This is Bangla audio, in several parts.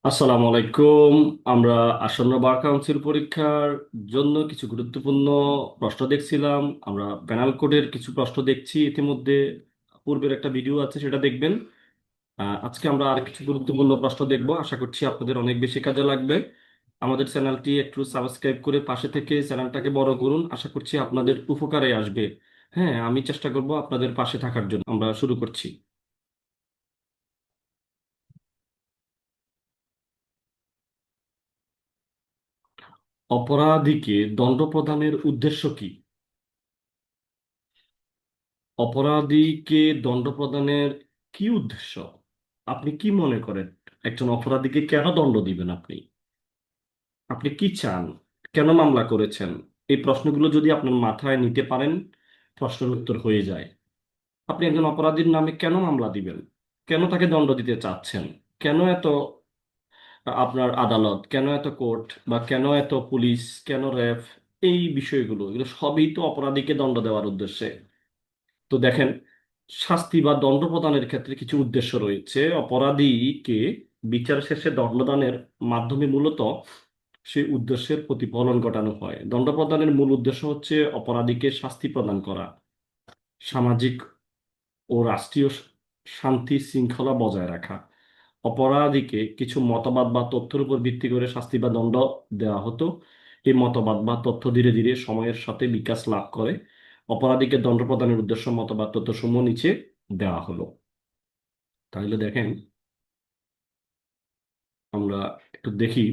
আসসালামু আলাইকুম। আমরা আসন্ন বার কাউন্সিল পরীক্ষার জন্য কিছু গুরুত্বপূর্ণ প্রশ্ন দেখছিলাম। আমরা প্যানেল কোডের কিছু প্রশ্ন দেখছি ইতিমধ্যে। পূর্বের একটা ভিডিও আছে, সেটা দেখবেন। আজকে আমরা আর কিছু গুরুত্বপূর্ণ প্রশ্ন দেখব, আশা করছি আপনাদের অনেক বেশি কাজে লাগবে। আমাদের চ্যানেলটি একটু সাবস্ক্রাইব করে পাশে থেকে চ্যানেলটাকে বড় করুন, আশা করছি আপনাদের উপকারে আসবে। হ্যাঁ, আমি চেষ্টা করব আপনাদের পাশে থাকার জন্য। আমরা শুরু করছি। অপরাধীকে দণ্ড প্রদানের উদ্দেশ্য কি? অপরাধীকে দণ্ড প্রদানের কি উদ্দেশ্য? আপনি কি মনে করেন? একজন অপরাধীকে কেন দণ্ড দিবেন আপনি? আপনি কি চান? কেন মামলা করেছেন? এই প্রশ্নগুলো যদি আপনার মাথায় নিতে পারেন, প্রশ্নের উত্তর হয়ে যায়। আপনি একজন অপরাধীর নামে কেন মামলা দিবেন? কেন তাকে দণ্ড দিতে চাচ্ছেন? কেন এত আপনার আদালত, কেন এত কোর্ট, বা কেন এত পুলিশ, কেন র্যাব? এই বিষয়গুলো, এগুলো সবই তো অপরাধীকে দণ্ড দেওয়ার উদ্দেশ্যে। তো দেখেন, শাস্তি বা দণ্ড প্রদানের ক্ষেত্রে কিছু উদ্দেশ্য রয়েছে। অপরাধীকে বিচার শেষে দণ্ডদানের মাধ্যমে মূলত সেই উদ্দেশ্যের প্রতিফলন ঘটানো হয়। দণ্ড প্রদানের মূল উদ্দেশ্য হচ্ছে অপরাধীকে শাস্তি প্রদান করা, সামাজিক ও রাষ্ট্রীয় শান্তি শৃঙ্খলা বজায় রাখা। অপরাধীকে কিছু মতবাদ বা তথ্যের উপর ভিত্তি করে শাস্তি বা দণ্ড দেওয়া হতো। এই মতবাদ বা তথ্য ধীরে ধীরে সময়ের সাথে বিকাশ লাভ করে। অপরাধীকে দণ্ড প্রদানের উদ্দেশ্য মতবাদ তথ্যসমূহ নিচে দেওয়া হলো। তাহলে দেখেন, আমরা একটু দেখি।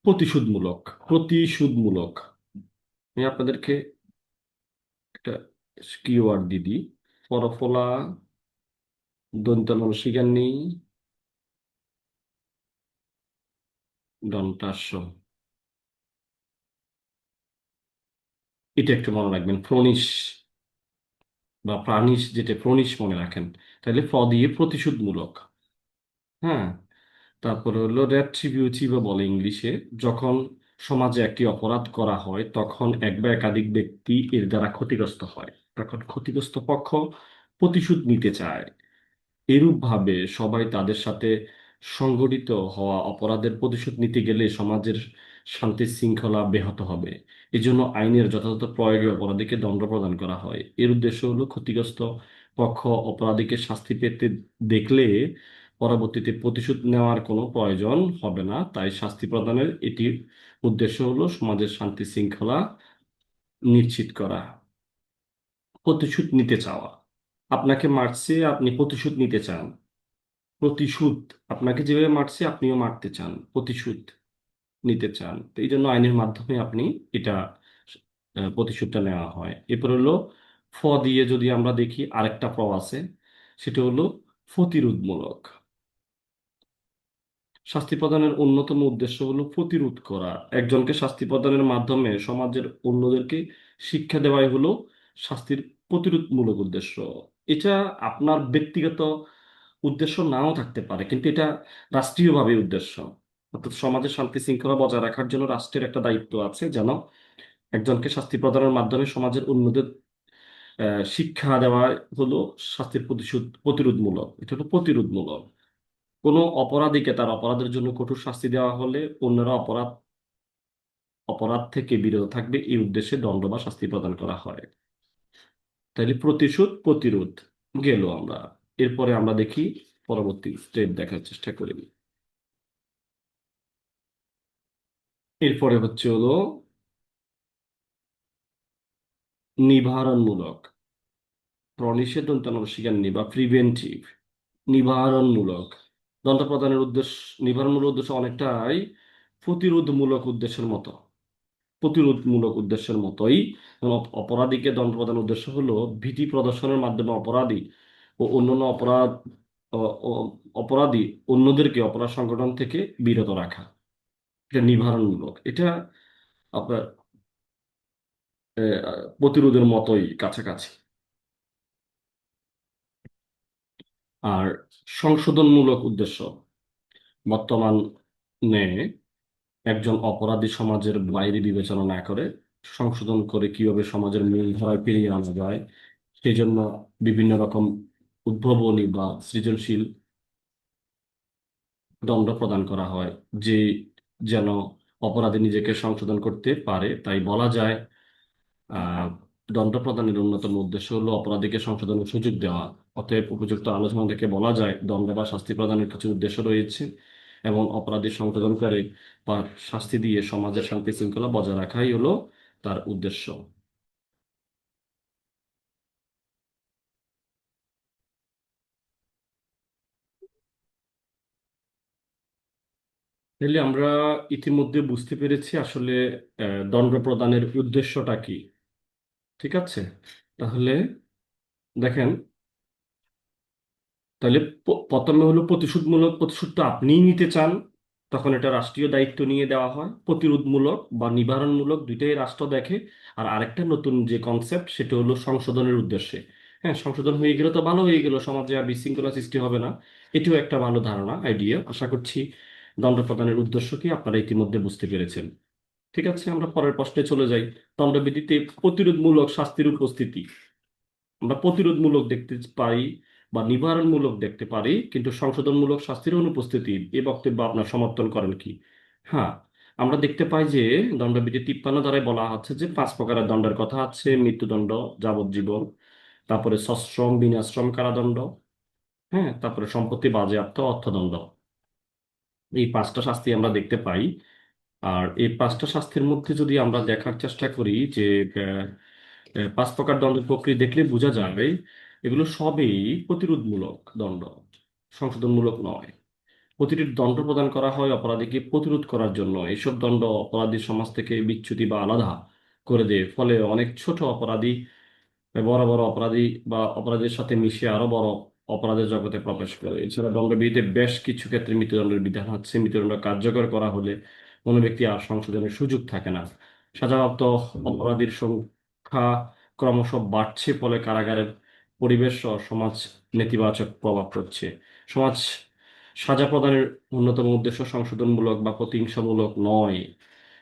প্রতিশোধমূলক। প্রতিশোধমূলক, আমি আপনাদেরকে একটা কিওয়ার্ড দিই। ফরফলা, দন্তান শিকার নেই, দন্তাস্য। এটা একটু মনে রাখবেন, ফ্রনিশ বা প্রাণিশ, যেটা ফ্রনিশ মনে রাখেন। তাহলে দিয়ে প্রতিশোধমূলক। হ্যাঁ, তারপরে হলো রেট্রিবিউটিভ বলে ইংলিশে। যখন সমাজে একটি অপরাধ করা হয় তখন এক বা একাধিক ব্যক্তি এর দ্বারা ক্ষতিগ্রস্ত হয়, তখন ক্ষতিগ্রস্ত পক্ষ প্রতিশোধ নিতে চায়। এরূপভাবে সবাই তাদের সাথে সংগঠিত হওয়া অপরাধের প্রতিশোধ নিতে গেলে সমাজের শান্তি শৃঙ্খলা ব্যাহত হবে। এজন্য আইনের যথাযথ প্রয়োগে অপরাধীকে দণ্ড প্রদান করা হয়। এর উদ্দেশ্য হলো ক্ষতিগ্রস্ত পক্ষ অপরাধীকে শাস্তি পেতে দেখলে পরবর্তীতে প্রতিশোধ নেওয়ার কোনো প্রয়োজন হবে না। তাই শাস্তি প্রদানের এটি উদ্দেশ্য হলো সমাজের শান্তি শৃঙ্খলা নিশ্চিত করা। প্রতিশোধ নিতে চাওয়া, আপনাকে মারছে, আপনি প্রতিশোধ নিতে চান। প্রতিশোধ, আপনাকে যেভাবে মারছে আপনিও মারতে চান, প্রতিশোধ নিতে চান। তো এই জন্য আইনের মাধ্যমে আপনি এটা প্রতিশোধটা নেওয়া হয়। এরপর হলো দিয়ে যদি আমরা দেখি, আরেকটা আছে, সেটা হলো প্রতিরোধমূলক। শাস্তি প্রদানের অন্যতম উদ্দেশ্য হলো প্রতিরোধ করা। একজনকে শাস্তি প্রদানের মাধ্যমে সমাজের অন্যদেরকে শিক্ষা দেওয়াই হলো শাস্তির প্রতিরোধমূলক উদ্দেশ্য। এটা আপনার ব্যক্তিগত উদ্দেশ্য নাও থাকতে পারে, কিন্তু এটা রাষ্ট্রীয়ভাবে উদ্দেশ্য। অর্থাৎ সমাজের শান্তি শৃঙ্খলা বজায় রাখার জন্য রাষ্ট্রের একটা দায়িত্ব আছে, যেন একজনকে শাস্তি প্রদানের মাধ্যমে সমাজের অন্যদের শিক্ষা দেওয়া হলো শাস্তির প্রতিরোধমূলক। এটা হলো প্রতিরোধমূলক। কোনো অপরাধীকে তার অপরাধের জন্য কঠোর শাস্তি দেওয়া হলে অন্যরা অপরাধ অপরাধ থেকে বিরত থাকবে, এই উদ্দেশ্যে দণ্ড বা শাস্তি প্রদান করা হয়। তাইলে প্রতিশোধ, প্রতিরোধ গেল আমরা। এরপরে আমরা দেখি, পরবর্তী স্টেপ দেখার চেষ্টা করি। এরপরে হলো নিবারণমূলক। প্রনিষেধ দন্তানুস্বীকার বা প্রিভেন্টিভ। নিবারণমূলক দণ্ড প্রদানের উদ্দেশ্য, নিবারণমূলক উদ্দেশ্য অনেকটাই প্রতিরোধমূলক উদ্দেশ্যের মতো। প্রতিরোধমূলক উদ্দেশ্যের মতোই। যেমন অপরাধীকে দণ্ড প্রদানের উদ্দেশ্য হলো ভীতি প্রদর্শনের মাধ্যমে অপরাধী ও অন্যান্য অপরাধী অন্যদেরকে অপরাধ সংগঠন থেকে বিরত রাখা। এটা নিবারণমূলক। এটা আপনার প্রতিরোধের মতোই কাছাকাছি। আর সংশোধনমূলক উদ্দেশ্য, বর্তমানে একজন অপরাধী সমাজের বাইরে বিবেচনা না করে সংশোধন করে কিভাবে সমাজের মূল ধারায় ফিরিয়ে আনা যায়, সেই জন্য বিভিন্ন রকম উদ্ভাবনী বা সৃজনশীল দণ্ড প্রদান করা হয়, যে যেন অপরাধী নিজেকে সংশোধন করতে পারে। তাই বলা যায় আহ দণ্ড প্রদানের অন্যতম উদ্দেশ্য হলো অপরাধীকে সংশোধনের সুযোগ দেওয়া। অতএব উপযুক্ত আলোচনা থেকে বলা যায় দণ্ড বা শাস্তি প্রদানের কিছু উদ্দেশ্য রয়েছে, এবং অপরাধী সংশোধন করে বা শাস্তি দিয়ে সমাজের শান্তি শৃঙ্খলা বজায় রাখাই হলো তার উদ্দেশ্য। তাহলে আমরা ইতিমধ্যে বুঝতে পেরেছি আসলে দণ্ড প্রদানের উদ্দেশ্যটা কি। ঠিক আছে, তাহলে দেখেন, তাহলে প্রথমে হলো প্রতিশোধমূলক। প্রতিশোধ তো আপনিই নিতে চান, তখন এটা রাষ্ট্রীয় দায়িত্ব নিয়ে দেওয়া হয়। প্রতিরোধমূলক বা নিবারণমূলক দুইটাই রাষ্ট্র দেখে। আর আরেকটা নতুন যে কনসেপ্ট সেটা হলো সংশোধনের উদ্দেশ্যে। হ্যাঁ, সংশোধন হয়ে গেলে তো ভালো হয়ে গেল, সমাজে আর বিশৃঙ্খলা সৃষ্টি হবে না। এটিও একটা ভালো ধারণা, আইডিয়া। আশা করছি দণ্ড প্রদানের উদ্দেশ্য কি আপনারা ইতিমধ্যে বুঝতে পেরেছেন। ঠিক আছে, আমরা পরের প্রশ্নে চলে যাই। দণ্ডবিধিতে প্রতিরোধমূলক শাস্তির উপস্থিতি আমরা প্রতিরোধমূলক দেখতে পারি বা নিবারণমূলক দেখতে পারি, কিন্তু সংশোধনমূলক শাস্তির অনুপস্থিতি। এ বক্তব্য আপনার সমর্থন করেন কি? হ্যাঁ, আমরা দেখতে পাই যে দণ্ডবিধি 53 ধারায় বলা আছে যে 5 প্রকারের দণ্ডের কথা আছে: মৃত্যুদণ্ড, যাবজ্জীবন, তারপরে সশ্রম বিনাশ্রম কারাদণ্ড, হ্যাঁ, তারপরে সম্পত্তি বাজেয়াপ্ত, অর্থদণ্ড। এই 5টা শাস্তি আমরা দেখতে পাই। আর এই 5টা শাস্তির মধ্যে যদি আমরা দেখার চেষ্টা করি যে 5 প্রকার দণ্ডের প্রক্রিয়া দেখলে বোঝা যাবে এগুলো সবই প্রতিরোধমূলক দণ্ড, সংশোধনমূলক নয়। প্রতিটি দণ্ড প্রদান করা হয় অপরাধীকে প্রতিরোধ করার জন্য। এইসব দণ্ড অপরাধী সমাজ থেকে বিচ্যুতি বা আলাদা করে দেয়, ফলে অনেক ছোট অপরাধী বড় বড় অপরাধী বা অপরাধীর সাথে মিশে আরো বড় অপরাধের জগতে প্রবেশ করে। এছাড়া দণ্ডবিধিতে বেশ কিছু ক্ষেত্রে মৃত্যুদণ্ডের বিধান আছে। মৃত্যুদণ্ড কার্যকর করা হলে কোনো ব্যক্তি আর সংশোধনের সুযোগ থাকে না। সাজাপ্রাপ্ত অপরাধীর সংখ্যা ক্রমশ বাড়ছে, ফলে কারাগারের পরিবেশ ও সমাজ নেতিবাচক প্রভাব পড়ছে। সমাজ সাজা প্রদানের অন্যতম উদ্দেশ্য সংশোধনমূলক বা প্রতিহিংসামূলক নয়,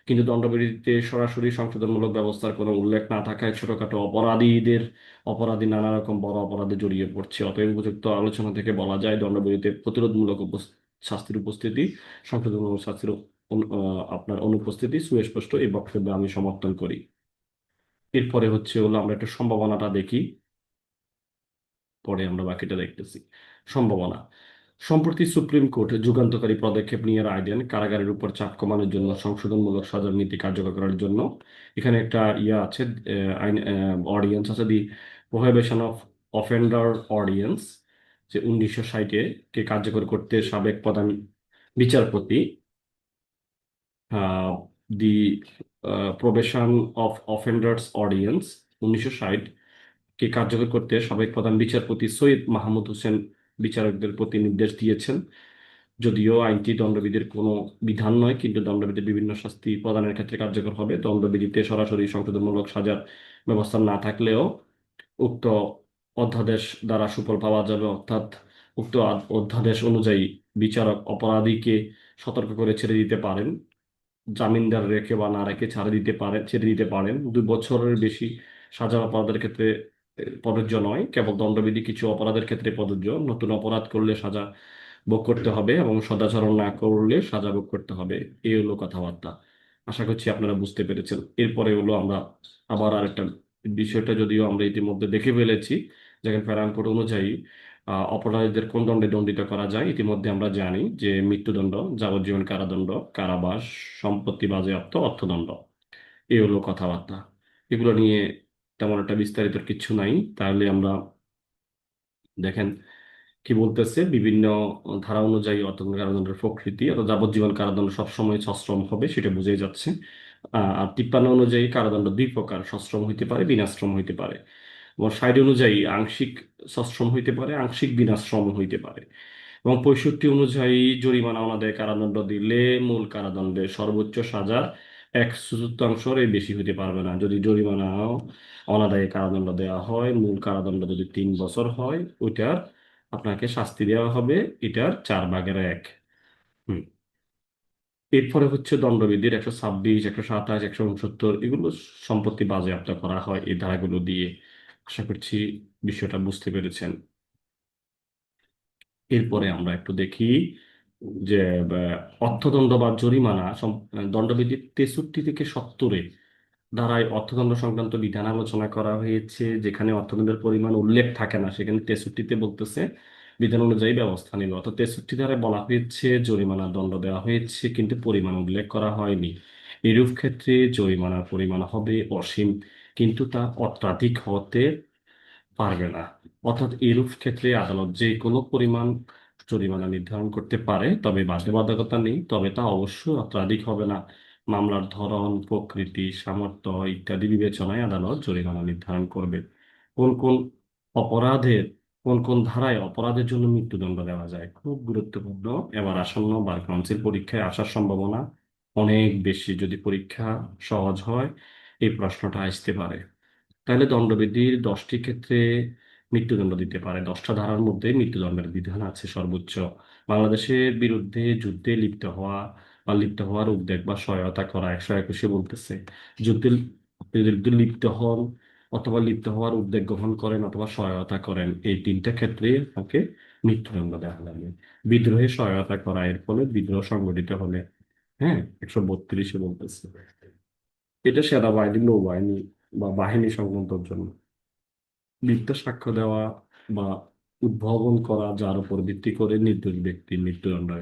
কিন্তু দণ্ডবিধিতে সরাসরি সংশোধনমূলক ব্যবস্থার কোনো উল্লেখ না থাকায় ছোটখাটো অপরাধী নানা রকম বড় অপরাধে জড়িয়ে পড়ছে। অতএব উপযুক্ত আলোচনা থেকে বলা যায় দণ্ডবিধিতে প্রতিরোধমূলক শাস্তির উপস্থিতি, সংশোধনমূলক শাস্তির আপনার অনুপস্থিতি সুস্পষ্ট। এই বক্তব্যে আমি সমর্থন করি। এরপরে হলো আমরা একটু সম্ভাবনাটা দেখি, পরে আমরা বাকিটা দেখতেছি। সম্ভাবনা। সম্প্রতি সুপ্রিম কোর্ট যুগান্তকারী পদক্ষেপ নিয়ে রায় দেন কারাগারের উপর চাপ কমানোর জন্য, সংশোধনমূলক সাজার নীতি কার্যকর করার জন্য। এখানে একটা ইয়ে আছে, আইন অডিয়েন্স আছে, দি প্রোহিবিশন অফ অফেন্ডার অডিয়েন্স, যে 1960-এ কে কার্যকর করতে সাবেক প্রধান বিচারপতি দি প্রোবেশন অফ অফেন্ডার্স অডিয়েন্স 1960 কে কার্যকর করতে সাবেক প্রধান বিচারপতি সৈয়দ মাহমুদ হোসেন বিচারকদের প্রতি নির্দেশ দিয়েছেন। যদিও আইনটি দণ্ডবিধির কোনো বিধান নয়, কিন্তু দণ্ডবিধির বিভিন্ন শাস্তি প্রদানের ক্ষেত্রে কার্যকর হবে। দণ্ডবিধিতে সরাসরি সংশোধনমূলক সাজার ব্যবস্থা না থাকলেও উক্ত অধ্যাদেশ দ্বারা সুফল পাওয়া যাবে। অর্থাৎ উক্ত অধ্যাদেশ অনুযায়ী বিচারক অপরাধীকে সতর্ক করে ছেড়ে দিতে পারেন, জামিনদার রেখে বা না রেখে ছেড়ে দিতে পারেন। 2 বছরের বেশি সাজা অপরাধের ক্ষেত্রে প্রযোজ্য নয়, কেবল দণ্ডবিধি কিছু অপরাধের ক্ষেত্রে প্রযোজ্য। নতুন অপরাধ করলে সাজা ভোগ করতে হবে এবং সদাচরণ না করলে সাজা ভোগ করতে হবে। এই হলো কথাবার্তা। আশা করছি আপনারা বুঝতে পেরেছেন। এরপরে আমরা আবার আরেকটা বিষয়টা যদিও আমরা ইতিমধ্যে দেখে ফেলেছি, যেখানে ফেরান কোড অনুযায়ী অপরাধীদের কোন দণ্ডে দণ্ডিত করা যায় ইতিমধ্যে আমরা জানি যে মৃত্যুদণ্ড, যাবজ্জীবন কারাদণ্ড, কারাবাস, সম্পত্তি বাজেয়াপ্ত, অর্থদণ্ড। এই হলো কথাবার্তা। এগুলো নিয়ে তেমন একটা বিস্তারিত কিছু নাই। তাহলে আমরা দেখেন কি বলতেছে, বিভিন্ন ধারা অনুযায়ী অর্থদণ্ড কারাদণ্ডের প্রকৃতি, অর্থাৎ যাবজ্জীবন কারাদণ্ড সবসময় সশ্রম হবে, সেটা বুঝেই যাচ্ছে। আর 53 অনুযায়ী কারাদণ্ড 2 প্রকার: সশ্রম হইতে পারে, বিনাশ্রম হইতে পারে। এবং 60 অনুযায়ী আংশিক সশ্রম হইতে পারে, আংশিক বিনাশ্রম হইতে পারে। এবং 65 অনুযায়ী জরিমানা অনাদায়ে কারাদণ্ড দিলে মূল কারাদণ্ডের সর্বোচ্চ সাজার 1/4 বেশি হইতে পারবে না। যদি জরিমানা অনাদায়ে কারাদণ্ড দেওয়া হয়, মূল কারাদণ্ড যদি 3 বছর হয়, ওইটার আপনাকে শাস্তি দেওয়া হবে এটার 4/1। হুম। এরপরে দণ্ডবিধির 126, 127, 169, এগুলো সম্পত্তি বাজেয়াপ্ত করা হয় এই ধারাগুলো দিয়ে। আশা করছি বিষয়টা বুঝতে পেরেছেন। এরপরে আমরা একটু দেখি যে অর্থদণ্ড বা জরিমানা দণ্ডবিধি 63 থেকে 70 ধারায় অর্থদণ্ড সংক্রান্ত বিধান আলোচনা করা হয়েছে। যেখানে অর্থদণ্ডের পরিমাণ উল্লেখ থাকে না, সেখানে 63-তে বলতেছে বিধান অনুযায়ী ব্যবস্থা নিবে। অর্থাৎ 63 ধারায় বলা হয়েছে জরিমানার দণ্ড দেওয়া হয়েছে, কিন্তু পরিমাণ উল্লেখ করা হয়নি। এরূপ ক্ষেত্রে জরিমানার পরিমাণ হবে অসীম, কিন্তু তা অত্যাধিক হতে পারবে না। অর্থাৎ এরূপ ক্ষেত্রে আদালত যে কোনো পরিমাণ জরিমানা নির্ধারণ করতে পারে, তবে বাধ্যবাধকতা নেই, তবে তা অবশ্যই অত্যাধিক হবে না। মামলার ধরন, প্রকৃতি, সামর্থ্য ইত্যাদি বিবেচনায় আদালত জরিমানা নির্ধারণ করবে। কোন কোন অপরাধের কোন কোন ধারায় অপরাধের জন্য মৃত্যুদণ্ড দেওয়া যায়, খুব গুরুত্বপূর্ণ। এবার আসন্ন বার কাউন্সিল পরীক্ষায় আসার সম্ভাবনা অনেক বেশি। যদি পরীক্ষা সহজ হয়, এই প্রশ্নটা আসতে পারে। তাহলে দণ্ডবিধির 10টি ক্ষেত্রে মৃত্যুদণ্ড দিতে পারে। 10টা ধারার মধ্যে মৃত্যুদণ্ডের বিধান আছে সর্বোচ্চ। বাংলাদেশের বিরুদ্ধে যুদ্ধে লিপ্ত হওয়া বা লিপ্ত হওয়ার উদ্যোগ বা সহায়তা করা, 121 বলতেছে যুদ্ধে আপনি যদি লিপ্ত হন অথবা লিপ্ত হওয়ার উদ্যোগ গ্রহণ করেন অথবা সহায়তা করেন, এই তিনটা ক্ষেত্রে তাকে মৃত্যুদণ্ড দেওয়া লাগে। বিদ্রোহে সহায়তা করা, এর ফলে বিদ্রোহ সংগঠিত হলে, হ্যাঁ, 132-এ বলতেছে। এটা সেনাবাহিনী, নৌবাহিনী বা বাহিনী সংক্রান্তর জন্য। মিথ্যা সাক্ষ্য দেওয়া বা উদ্ভাবন করা, যার উপর ভিত্তি করে নির্দোষ ব্যক্তি মৃত্যুদণ্ডে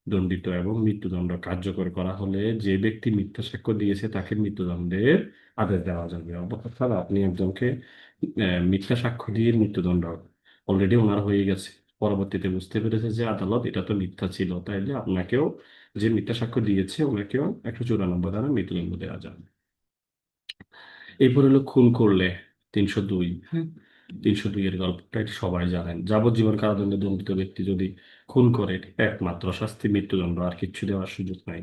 দণ্ডিত এবং মৃত্যুদণ্ড কার্যকর করা হলে যে ব্যক্তি মিথ্যা সাক্ষ্য দিয়েছে তাকে মৃত্যুদণ্ডের আদেশ দেওয়া যাবে। অর্থাৎ আপনি একজনকে মিথ্যা সাক্ষ্য দিয়ে মৃত্যুদণ্ড অলরেডি ওনার হয়ে গেছে, পরবর্তীতে বুঝতে পেরেছে যে আদালত এটা তো মিথ্যা ছিল, তাইলে আপনাকেও, যে মিথ্যা সাক্ষ্য দিয়েছে ওনাকেও 194 ধারা মৃত্যুদণ্ড দেওয়া যাবে। এরপর হলো খুন করলে 302। হ্যাঁ, 302 এর গল্পটা এটা সবাই জানেন। যাবজ্জীবন কারাদণ্ডে দণ্ডিত ব্যক্তি যদি খুন করে, একমাত্র শাস্তি মৃত্যুদণ্ড, আর কিচ্ছু দেওয়ার সুযোগ নাই।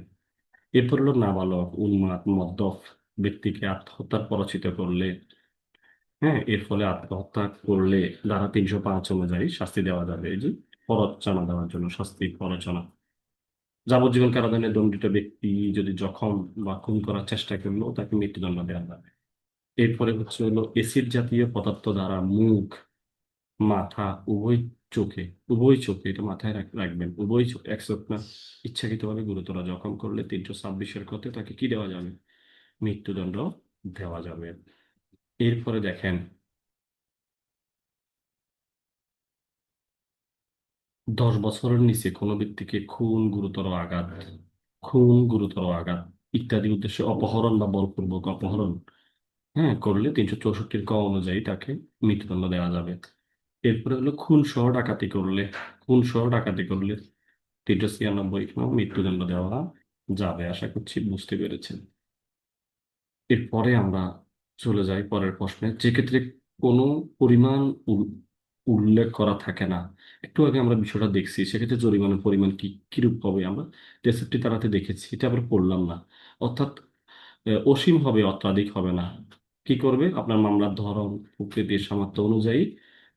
এরপর হলো নাবালক, উন্মাদ, মদ্যপ ব্যক্তিকে আত্মহত্যার প্ররোচিত করলে, হ্যাঁ, এর ফলে আত্মহত্যা করলে ধারা 305 অনুযায়ী শাস্তি দেওয়া যাবে। এই যে প্ররোচনা দেওয়ার জন্য শাস্তি, প্ররোচনা। যাবজ্জীবন কারাদণ্ডে দণ্ডিত ব্যক্তি যদি জখম বা খুন করার চেষ্টা করলো, তাকে মৃত্যুদণ্ড দেওয়া যাবে। এরপরে হচ্ছে হলো এসিড জাতীয় পদার্থ দ্বারা মুখ, মাথা, চোখে উভয় চোখে, এটা মাথায় রাখবেন, উভয় চোখ, এক চোখ না, ইচ্ছাকৃতভাবে গুরুতর জখম করলে 326-এর কতে তাকে কি দেওয়া যাবে? মৃত্যুদণ্ড দেওয়া যাবে। এরপরে দেখেন, 10 বছরের নিচে কোনো ব্যক্তিকে খুন, গুরুতর আঘাত ইত্যাদি উদ্দেশ্যে অপহরণ বা বলপূর্বক অপহরণ, হ্যাঁ, করলে 364-র ক অনুযায়ী তাকে মৃত্যুদণ্ড দেওয়া যাবে। এরপরে হলো খুন সহ ডাকাতি করলে 396 মৃত্যুদণ্ড দেওয়া যাবে। আশা করছি বুঝতে পেরেছেন। এরপরে আমরা চলে যাই পরের প্রশ্নে। যে ক্ষেত্রে কোনো পরিমাণ উল- উল্লেখ করা থাকে না, একটু আগে আমরা বিষয়টা দেখছি, সেক্ষেত্রে জরিমানার পরিমাণ কিরূপ হবে আমরা 63 তারাতে দেখেছি, এটা আমরা পড়লাম না। অর্থাৎ অসীম হবে, অত্যাধিক হবে না। কি করবে? আপনার মামলার ধরন, প্রকৃতির সামর্থ্য অনুযায়ী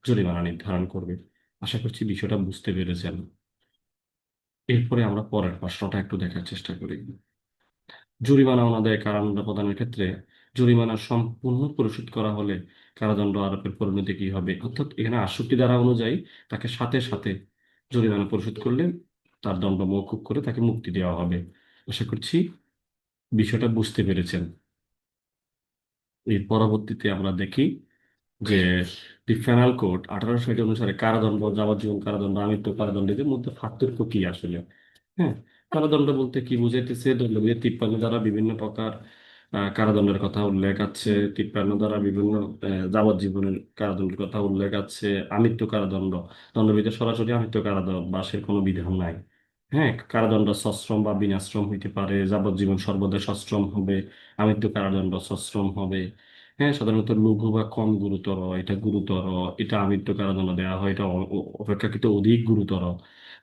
জরিমানা নির্ধারণ করবে। আশা করছি বিষয়টা বুঝতে পেরেছেন। এরপরে আমরা পরের প্রশ্নটা একটু দেখার চেষ্টা করি। জরিমানা অনাদায়ে কারাদণ্ড প্রদানের ক্ষেত্রে জরিমানা সম্পূর্ণ পরিশোধ করা হলে কারাদণ্ড আরোপের পরিণতি কি হবে? অর্থাৎ এখানে 68 ধারা অনুযায়ী তাকে সাথে সাথে জরিমানা পরিশোধ করলে তার দণ্ড মওকুফ করে তাকে মুক্তি দেওয়া হবে। আশা করছি বিষয়টা বুঝতে পেরেছেন। এর পরবর্তীতে আমরা দেখি যে দি পেনাল কোড 1860 অনুসারে কারাদণ্ড, যাবজ্জীবন কারাদণ্ড, আমৃত্যু কারাদণ্ডের মধ্যে পার্থক্য কি আসলে? হ্যাঁ, কারাদণ্ড বলতে কি বুঝাইতেছে? দণ্ডবিধি 53 দ্বারা বিভিন্ন প্রকার কারাদণ্ডের কথা উল্লেখ আছে। 53 দ্বারা বিভিন্ন যাবজ্জীবনের কারাদণ্ডের কথা উল্লেখ আছে। আমৃত্যু কারাদণ্ড, দণ্ডবিধিতে সরাসরি আমৃত্যু কারাবাসের কোনো বিধান নাই। হ্যাঁ, কারাদণ্ড সশ্রম বা বিনাশ্রম হইতে পারে। যাবজ্জীবন সর্বদা সশ্রম হবে, আমৃত্যু কারাদণ্ড সশ্রম হবে। হ্যাঁ, সাধারণত লঘু বা কম গুরুতর, এটা গুরুতর, এটা আমৃত্যু কারাদণ্ড দেওয়া হয়, এটা অপেক্ষাকৃত অধিক গুরুতর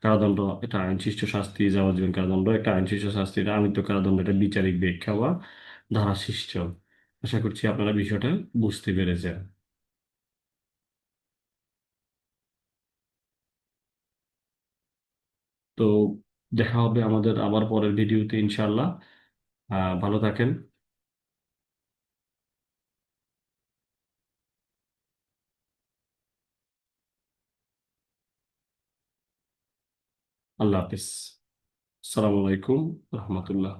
কারাদণ্ড, এটা আইনসৃষ্ট শাস্তি। যাবজ্জীবন কারাদণ্ড একটা আইনসৃষ্ট শাস্তি, এটা আমৃত্যু কারাদণ্ড এটা বিচারিক ব্যাখ্যা বা ধারা সৃষ্ট। আশা করছি আপনারা বিষয়টা বুঝতে পেরেছেন। তো দেখা হবে আমাদের আবার পরের ভিডিওতে ইনশাল্লাহ। ভালো থাকেন। আল্লাহ হাফিজ। আসসালামু আলাইকুম রহমতুল্লাহ।